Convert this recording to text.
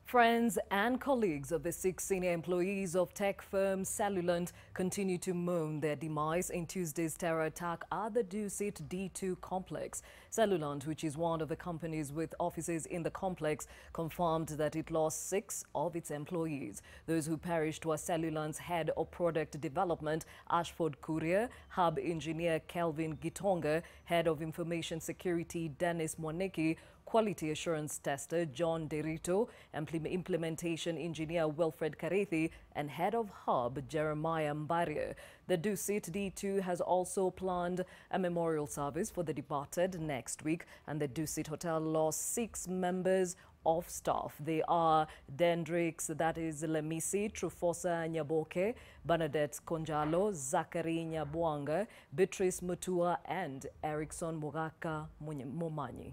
Friends and colleagues of the 6 senior employees of tech firm Cellulant continue to mourn their demise in Tuesday's terror attack at the Dusit D2 complex. Cellulant, which is one of the companies with offices in the complex, confirmed that it lost 6 of its employees. Those who perished were Cellulant's head of product development, Ashford Kuria, hub engineer Kelvin Gitonga, head of Information Security Dennis Mwaniki, Quality Assurance Tester John Ndiritu, Implementation Engineer Wilfred Kareithi, and Head of Hub Jeremiah Mbaria. The Dusit D2 has also planned a memorial service for the departed next week, and the Dusit Hotel lost 6 members of staff. They are Dedricks, that is Lemisi, Truffosa Nyaboke, Bernadette Konjalo, Zachary Nyabwanga, Beatrice, Mutua, and Erickson, Mogaka, Momanyi.